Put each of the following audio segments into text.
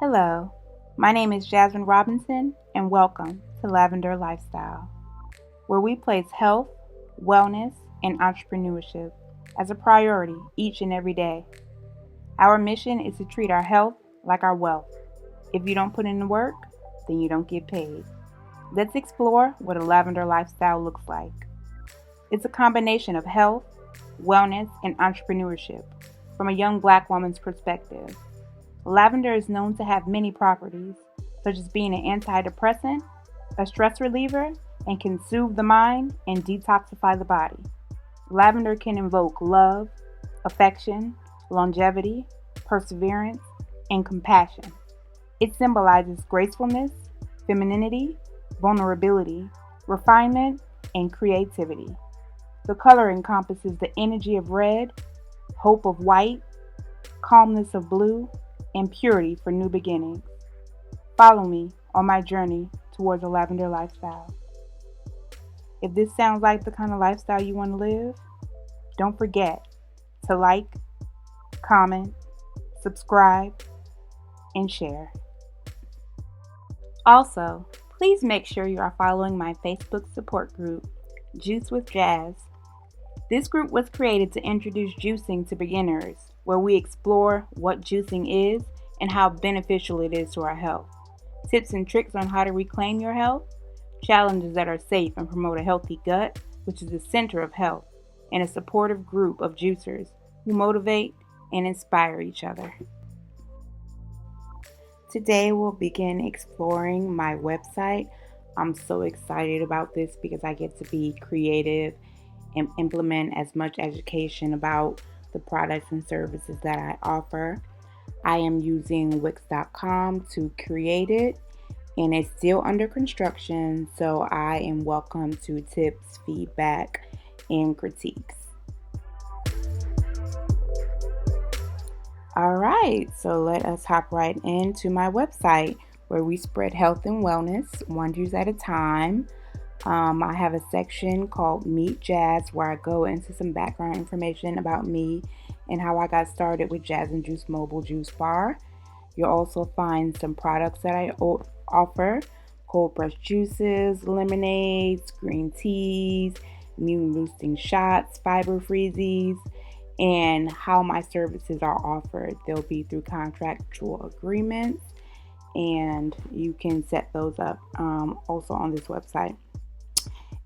Hello, my name is Jasmine Robinson, and welcome to Lavender Lifestyle, where we place health, wellness, and entrepreneurship as a priority each and every day. Our mission is to treat our health like our wealth. If you don't put in the work, then you don't get paid. Let's explore what a lavender lifestyle looks like. It's a combination of health, wellness, and entrepreneurship from a young black woman's perspective. Lavender is known to have many properties, such as being an antidepressant, a stress reliever, and can soothe the mind and detoxify the body. Lavender can invoke love, affection, longevity, perseverance, and compassion. It symbolizes gracefulness, femininity, vulnerability, refinement, and creativity. The color encompasses the energy of red, hope of white, calmness of blue, and purity for new beginnings. Follow me on my journey towards a lavender lifestyle. If this sounds like the kind of lifestyle you want to live, don't forget to like, comment, subscribe, and share. Also, please make sure you are following my Facebook support group, Juice with Jazz. This group was created to introduce juicing to beginners, where we explore what juicing is and how beneficial it is to our health. Tips and tricks on how to reclaim your health, challenges that are safe and promote a healthy gut, which is the center of health, and a supportive group of juicers who motivate and inspire each other. Today we'll begin exploring my website. I'm so excited about this because I get to be creative and implement as much education about the products and services that I offer. I am using Wix.com to create it, and it's still under construction, so I am welcome to tips, feedback, and critiques. All right, so let us hop right into my website where we spread health and wellness one juice at a time. I have a section called Meet Jazz where I go into some background information about me and how I got started with Jazz and Juice Mobile Juice Bar. You'll also find some products that I offer: cold pressed juices, lemonades, green teas, immune boosting shots, fiber freezies, and how my services are offered. They'll be through contractual agreements, and you can set those up also on this website.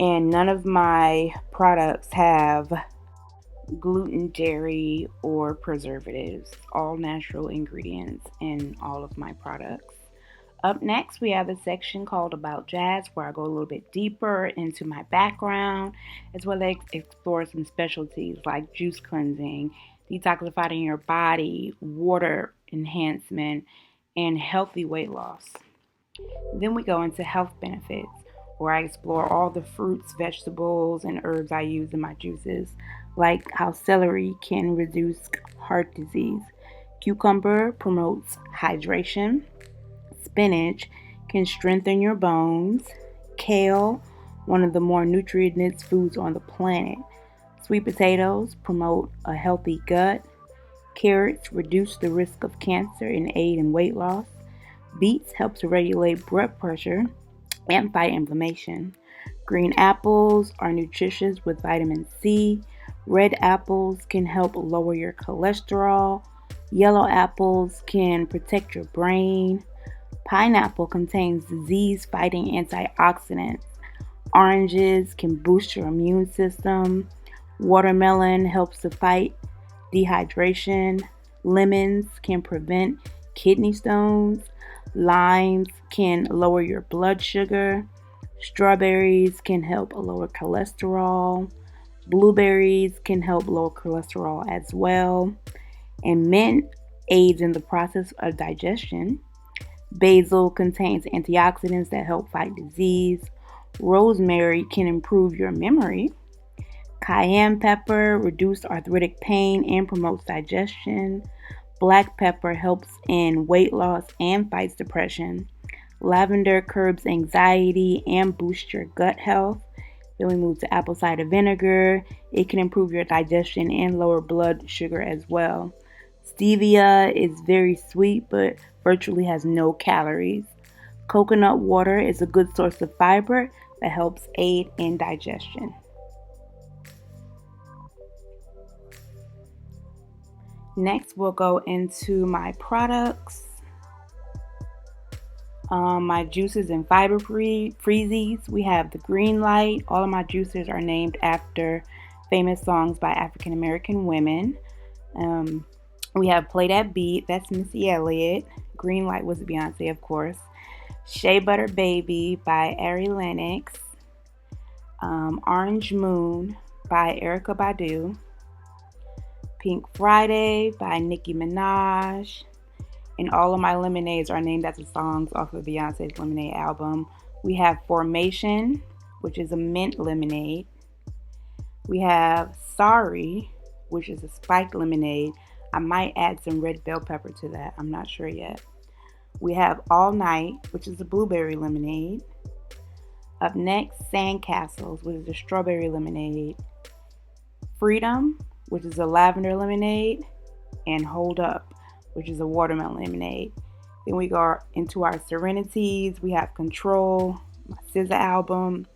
And none of my products have gluten, dairy, or preservatives. All natural ingredients in all of my products. Up next, we have a section called About Jazz, where I go a little bit deeper into my background, as well as explore some specialties like juice cleansing, detoxifying your body, water enhancement, and healthy weight loss. Then we go into health benefits, where I explore all the fruits, vegetables, and herbs I use in my juices, like how celery can reduce heart disease, cucumber promotes hydration, spinach can strengthen your bones, kale, one of the more nutrient-dense foods on the planet, sweet potatoes promote a healthy gut, carrots reduce the risk of cancer and aid in weight loss, beets help to regulate blood pressure and fight inflammation. Green apples are nutritious with vitamin C. Red apples can help lower your cholesterol. Yellow apples can protect your brain. Pineapple contains disease-fighting antioxidants. Oranges can boost your immune system. Watermelon helps to fight dehydration. Lemons can prevent kidney stones. Limes can lower your blood sugar. Strawberries can help lower cholesterol. Blueberries can help lower cholesterol as well. And mint aids in the process of digestion. Basil contains antioxidants that help fight disease. Rosemary can improve your memory. Cayenne pepper reduces arthritic pain and promotes digestion. Black pepper helps in weight loss and fights depression. Lavender curbs anxiety and boosts your gut health. Then we move to apple cider vinegar. It can improve your digestion and lower blood sugar as well. Stevia is very sweet but virtually has no calories. Coconut water is a good source of fiber that helps aid in digestion. Next, we'll go into my products. My juices and fiber freezies. We have the green light. All of my juices are named after famous songs by African American women. Um, we have Play That Beat. That's Missy Elliott. Green light was Beyonce, of course. Shea Butter Baby by Ari Lennox. Orange Moon by Erykah Badu. Pink Friday by Nicki Minaj. And all of my lemonades are named after songs off of Beyonce's Lemonade album. We have Formation, which is a mint lemonade. We have Sorry, which is a spiked lemonade. I might add some red bell pepper to that. I'm not sure yet. We have All Night, which is a blueberry lemonade. Up next, Sandcastles, which is a strawberry lemonade. Freedom, which is a lavender lemonade. And Hold Up, which is a watermelon lemonade. Then we go into our Serenities. We have Control, my SZA album.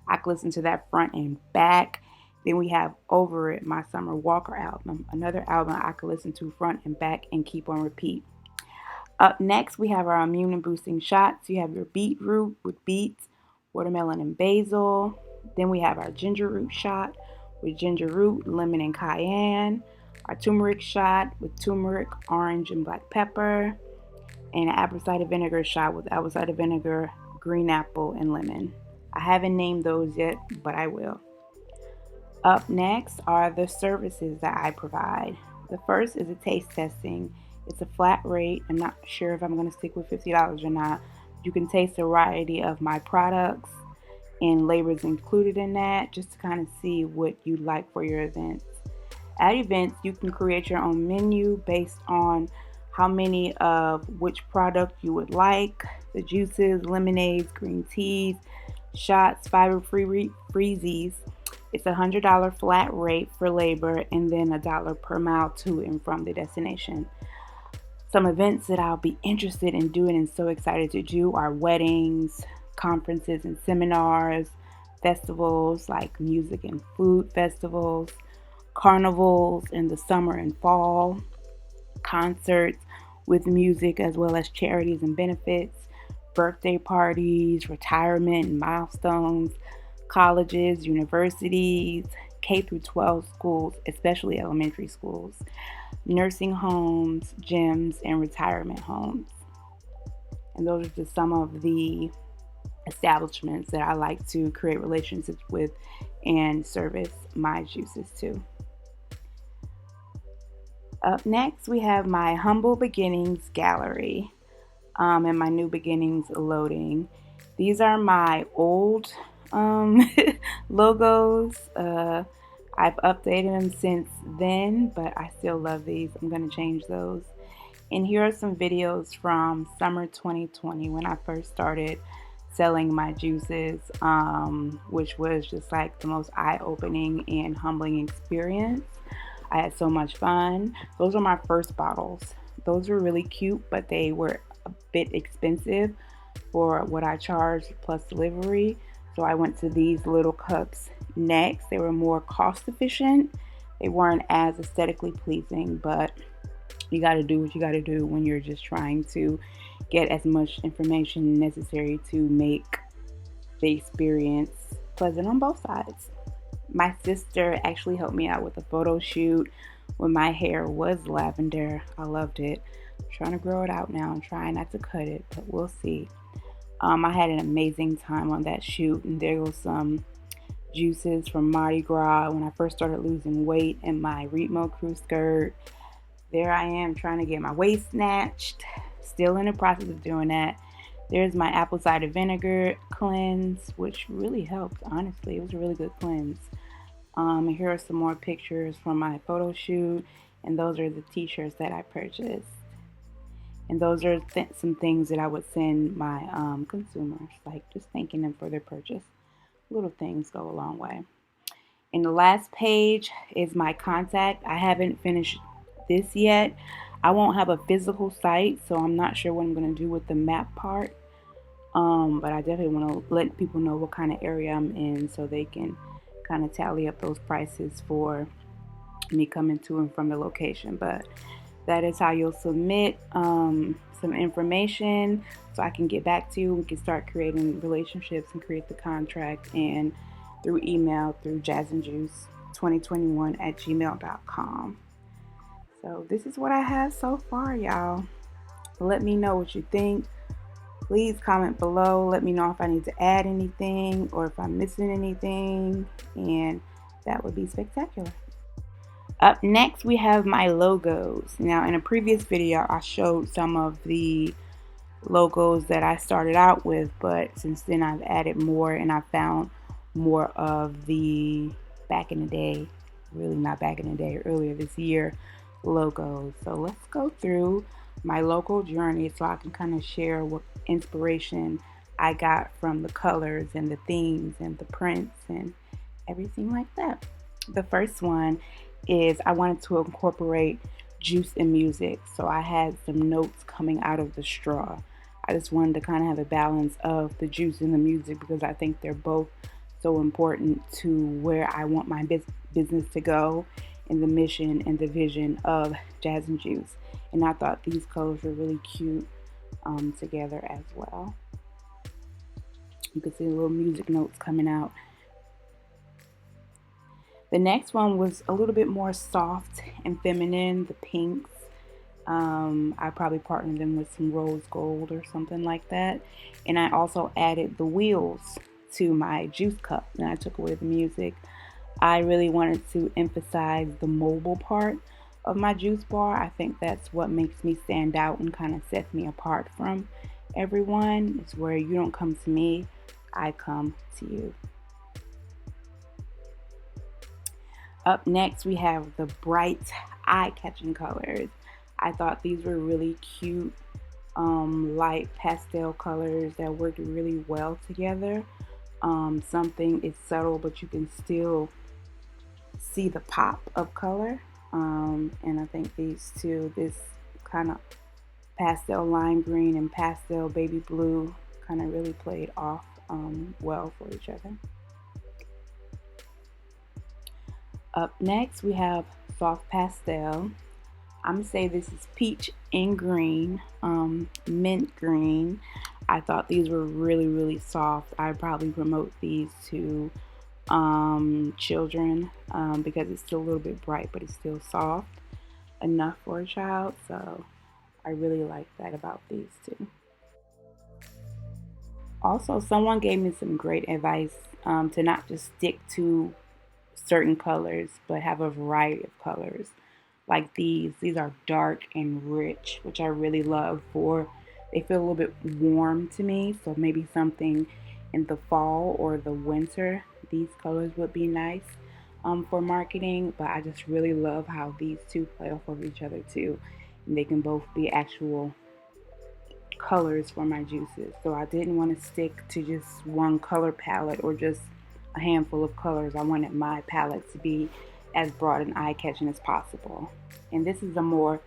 I can listen to that front and back. Then we have Over It, my Summer Walker album. Another album I can listen to front and back and keep on repeat. Up next, we have our immune and boosting shots. You have your beetroot with beets, watermelon, and basil. Then we have our ginger root shot with ginger root, lemon, and cayenne. Our turmeric shot with turmeric, orange, and black pepper. And an apple cider vinegar shot with apple cider vinegar, green apple, and lemon. I haven't named those yet, but I will. Up next are the services that I provide. The first is a taste testing. It's a flat rate. I'm not sure if I'm going to stick with $50 or not. You can taste a variety of my products, and labor is included in that just to kind of see what you like for your events. At events, you can create your own menu based on how many of which product you would like. The juices, lemonades, green teas, shots, fiber-free freezies. It's a $100 flat rate for labor and then $1 per mile to and from the destination. Some events that I'll be interested in doing and so excited to do are weddings, conferences and seminars, festivals like music and food festivals, carnivals in the summer and fall, concerts with music as well as charities and benefits, birthday parties, retirement and milestones, colleges, universities, K through 12 schools, especially elementary schools, nursing homes, gyms, and retirement homes. And those are just some of the establishments that I like to create relationships with and service my juices to. Up next, we have my Humble Beginnings Gallery and my New Beginnings loading. These are my old logos. I've updated them since then, but I still love these. I'm going to change those. And here are some videos from summer 2020 when I first started selling my juices, which was just like the most eye-opening and humbling experience. I had so much fun. Those are my first bottles. Those were really cute, but they were a bit expensive for what I charged plus delivery. So I went to these little cups next. They were more cost efficient. They weren't as aesthetically pleasing, but you got to do what you got to do when you're just trying to get as much information necessary to make the experience pleasant on both sides. My sister actually helped me out with a photo shoot when my hair was lavender. I loved it. I'm trying to grow it out now. I'm trying not to cut it, but we'll see. I had an amazing time on that shoot, and there goes some juices from Mardi Gras when I first started losing weight in my Ritmo crew skirt. There I am trying to get my waist snatched. Still in the process of doing that. There's my apple cider vinegar cleanse, which really helped, honestly. It was a really good cleanse. Here are some more pictures from my photo shoot, and those are the t-shirts that I purchased. And those are some things that I would send my consumers, like just thanking them for their purchase. Little things go a long way. And the last page is my contact. I haven't finished this yet. I won't have a physical site, so I'm not sure what I'm going to do with the map part. But I definitely want to let people know what kind of area I'm in so they can kind of tally up those prices for me coming to and from the location. But that is how you'll submit some information so I can get back to you. We can start creating relationships and create the contract, and through email through jazzandjuice2021 at gmail.com. So this is what I have so far, y'all. Let me know what you think. Please comment below. Let me know if I need to add anything or if I'm missing anything, and that would be spectacular. Up next, we have my logos. Now, in a previous video, I showed some of the logos that I started out with, but since then I've added more and I found more of the back in the day, really not back in the day, earlier this year logos. So let's go through my logo journey so I can kind of share what inspiration I got from the colors and the themes and the prints and everything like that. The first one is I wanted to incorporate juice and music, so I had some notes coming out of the straw. I just wanted to kind of have a balance of the juice and the music because I think they're both so important to where I want my business to go and the mission and the vision of Jazz and Juice. And I thought these colors were really cute together as well. You can see the little music notes coming out. The next one was a little bit more soft and feminine, the pinks. I probably partnered them with some rose gold or something like that. And I also added the wheels to my juice cup, and I took away the music. I really wanted to emphasize the mobile part of my juice bar. I think that's what makes me stand out and kind of sets me apart from everyone. It's where you don't come to me, I come to you. Up next, we have the bright, eye-catching colors. I thought these were really cute, light pastel colors that worked really well together. Something is subtle, but you can still see the pop of color. And I think these two, this kind of pastel lime green and pastel baby blue, kind of really played off well for each other. Up next, we have soft pastel. I'm gonna say this is peach and green, mint green. I thought these were really, really soft. I'd probably promote these to children because it's still a little bit bright, but it's still soft enough for a child. So I really like that about these two. Also, someone gave me some great advice to not just stick to certain colors, but have a variety of colors. Like these are dark and rich, which I really love for, they feel a little bit warm to me. So maybe something in the fall or the winter, these colors would be nice for marketing. But I just really love how these two play off of each other too. And they can both be actual colors for my juices. So I didn't want to stick to just one color palette or just a handful of colors. I wanted my palette to be as broad and eye-catching as possible. And this is a more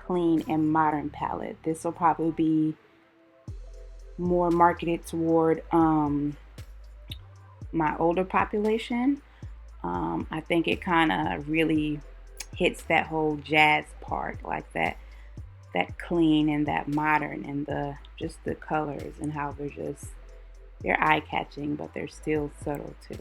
clean and modern palette. This will probably be more marketed toward my older population. I think it kind of really hits that whole jazz part, like that clean and that modern, and just the colors and how they're eye-catching, but they're still subtle too.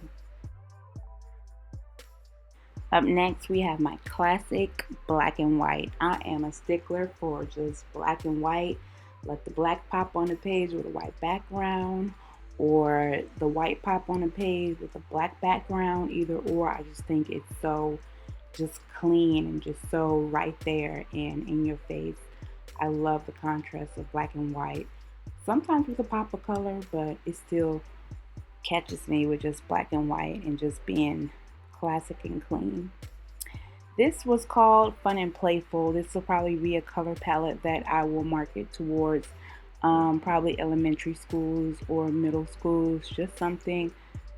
Up next, we have my classic black and white. I am a stickler for just black and white. Let the black pop on the page with a white background, or the white pop on the page with a black background, either or. I just think it's so just clean and just so right there and in your face. I love the contrast of black and white. Sometimes with a pop of color, but it still catches me with just black and white and just being classic and clean. This was called Fun and Playful. This will probably be a color palette that I will market towards probably elementary schools or middle schools. Just something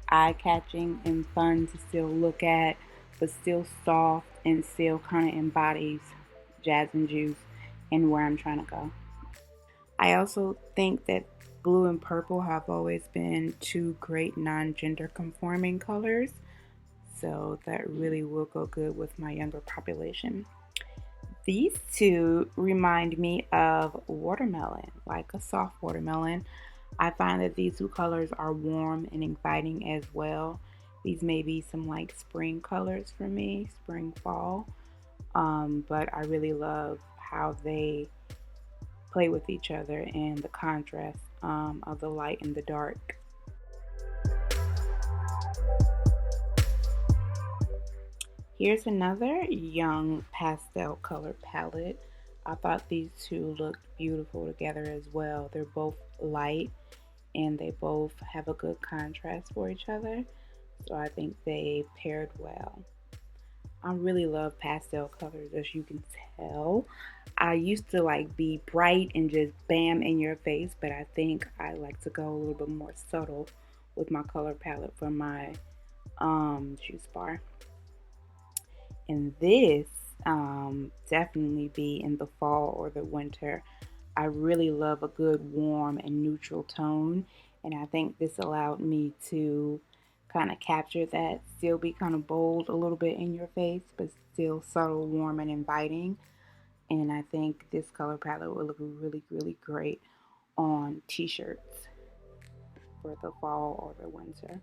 eye-catching and fun to still look at, but still soft and still kind of embodies jazz and juice and where I'm trying to go. I also think that blue and purple have always been two great non-gender conforming colors, so that really will go good with my younger population. These two remind me of watermelon, like a soft watermelon. I find that these two colors are warm and inviting as well. These may be some like spring colors for me, spring, fall. But I really love how they play with each other and the contrast of the light and the dark. Here's another young pastel color palette. I thought these two looked beautiful together as well. They're both light and they both have a good contrast for each other. So I think they paired well. I really love pastel colors, as you can tell. I used to like be bright and just bam in your face, but I think I like to go a little bit more subtle with my color palette for my juice bar. And this definitely be in the fall or the winter. I really love a good warm and neutral tone, and I think this allowed me to kind of capture that, still be kind of bold a little bit in your face, but still subtle, warm, and inviting. And I think this color palette will look really, really great on t-shirts for the fall or the winter.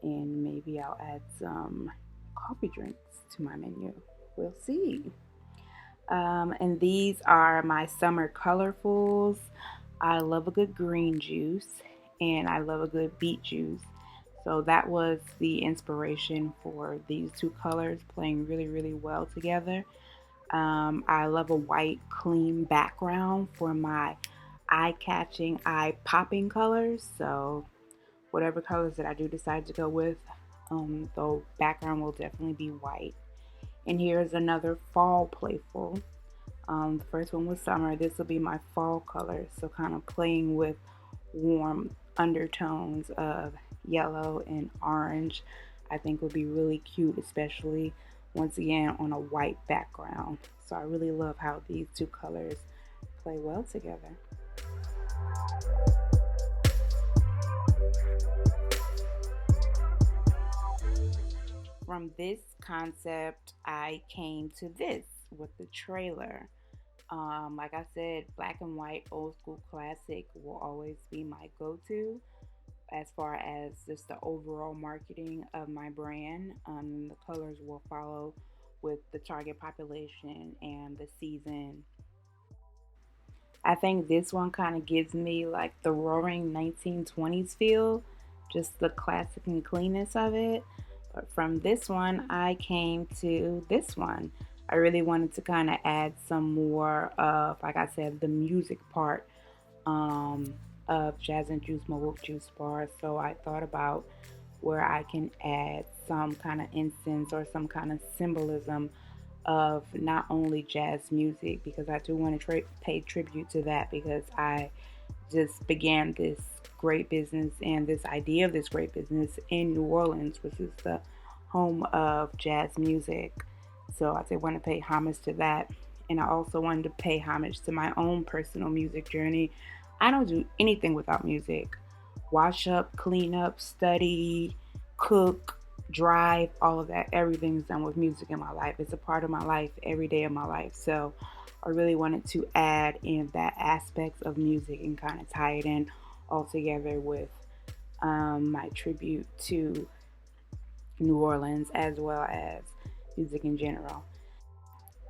And maybe I'll add some coffee drinks to my menu. We'll see. And these are my summer colorfuls. I love a good green juice and I love a good beet juice. So that was the inspiration for these two colors playing really, really well together. I love a white, clean background for my eye catching, eye popping colors. So, whatever colors that I do decide to go with, the background will definitely be white. And here's another fall playful. The first one was summer. This will be my fall color. So kind of playing with warm undertones of yellow and orange. I think would be really cute, especially once again on a white background. So I really love how these two colors play well together. From this concept, I came to this with the trailer. Like I said, black and white old school classic will always be my go to as far as just the overall marketing of my brand. The colors will follow with the target population and the season. I think this one kind of gives me like the roaring 1920s feel, just the classic and cleanness of it. But from this one, I came to this one. I really wanted to kind of add some more of, like I said, the music part um, of Jazz and Juice Mobile Juice Bar. So I thought about where I can add some kind of incense or some kind of symbolism of not only jazz music, because I do want to pay tribute to that, because I just began this great business and this idea of this great business in New Orleans, which is the home of jazz music. So I did want to pay homage to that. And I also wanted to pay homage to my own personal music journey. I don't do anything without music. Wash up, clean up, study, cook, drive, all of that. Everything's done with music in my life. It's a part of my life every day of my life. So I really wanted to add in that aspect of music and kind of tie it in all together with my tribute to New Orleans as well as music in general.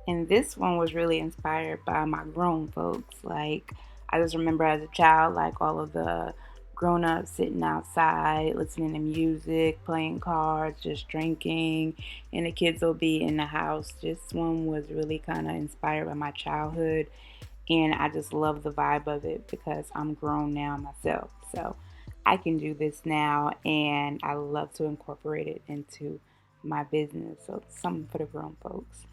And this one was really inspired by my grown folks. Like, I just remember as a child, like all of the grown ups sitting outside, listening to music, playing cards, just drinking, and the kids will be in the house. This one was really kind of inspired by my childhood, and I just love the vibe of it because I'm grown now myself. So I can do this now, and I love to incorporate it into my business. So it's something for the grown folks.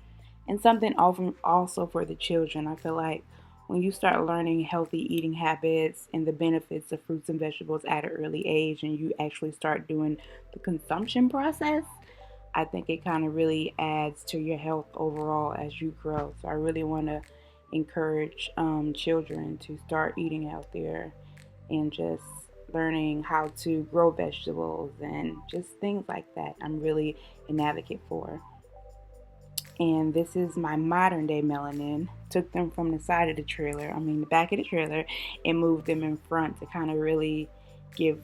And something often also for the children. I feel like when you start learning healthy eating habits and the benefits of fruits and vegetables at an early age, and you actually start doing the consumption process, I think it kind of really adds to your health overall as you grow. So I really want to encourage children to start eating healthier and just learning how to grow vegetables and just things like that. I'm really an advocate for. And this is my modern day melanin. Took them from the side of the trailer, the back of the trailer, and moved them in front to kind of really give,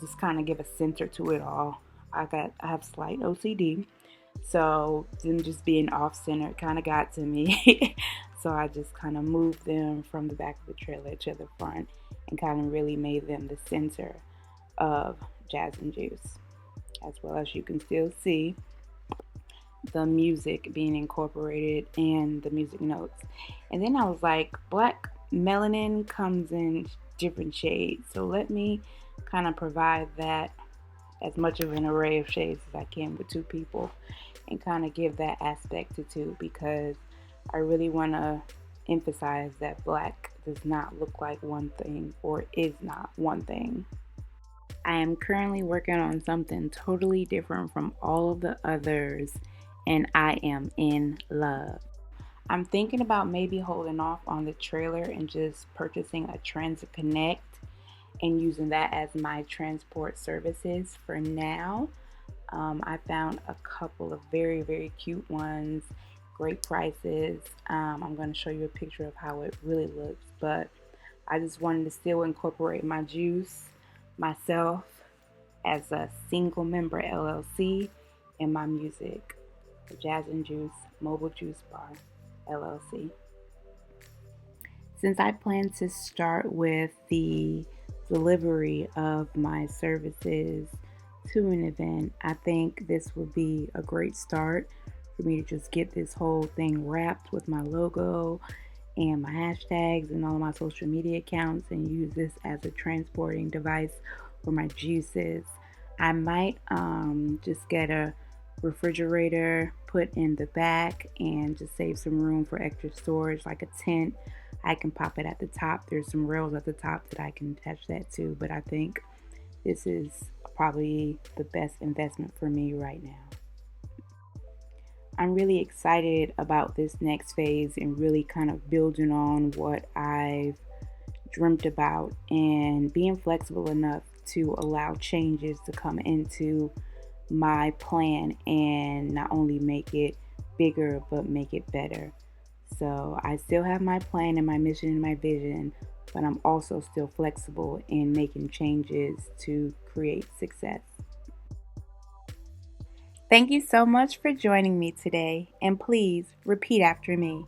just kind of give a center to it all. I have slight OCD, so them just being off center kind of got to me. So I just kind of moved them from the back of the trailer to the front and kind of really made them the center of Jazz and Juice. As well as you can still see the music being incorporated and the music notes. And then I was like, black melanin comes in different shades. So let me kind of provide that as much of an array of shades as I can with two people and kind of give that aspect to two, because I really want to emphasize that black does not look like one thing or is not one thing. I am currently working on something totally different from all of the others, and I am in love. I'm thinking about maybe holding off on the trailer and just purchasing a Transit Connect and using that as my transport services for now. I found a couple of very, very cute ones, great prices. I'm going to show you a picture of how it really looks, but I just wanted to still incorporate my juice, myself as a single member LLC, and my music, the Jazz and Juice Mobile Juice Bar LLC. Since I plan to start with the delivery of my services to an event, I think this would be a great start for me to just get this whole thing wrapped with my logo and my hashtags and all of my social media accounts and use this as a transporting device for my juices. I might just get a refrigerator put in the back and just save some room for extra storage, like a tent. I can pop it at the top. There's some rails at the top that I can attach that to, but I think this is probably the best investment for me right now. I'm really excited about this next phase and really kind of building on what I've dreamt about and being flexible enough to allow changes to come into my plan and not only make it bigger but make it better. So I still have my plan and my mission and my vision, but I'm also still flexible in making changes to create success. Thank you so much for joining me today, and please repeat after me.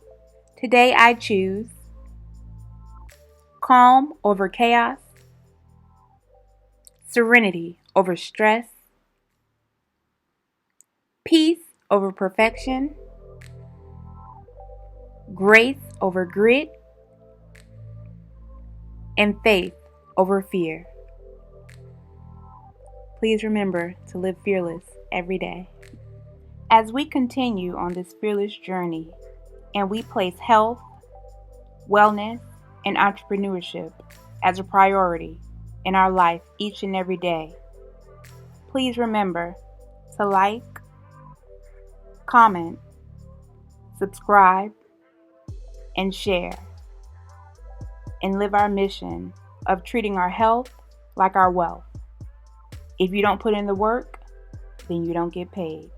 Today I choose calm over chaos, serenity over stress, peace over perfection, grace over grit, and faith over fear. Please remember to live fearless every day. As we continue on this fearless journey and we place health, wellness, and entrepreneurship as a priority in our life each and every day, please remember to like, comment, subscribe, and share, and live our mission of treating our health like our wealth. If you don't put in the work, then you don't get paid.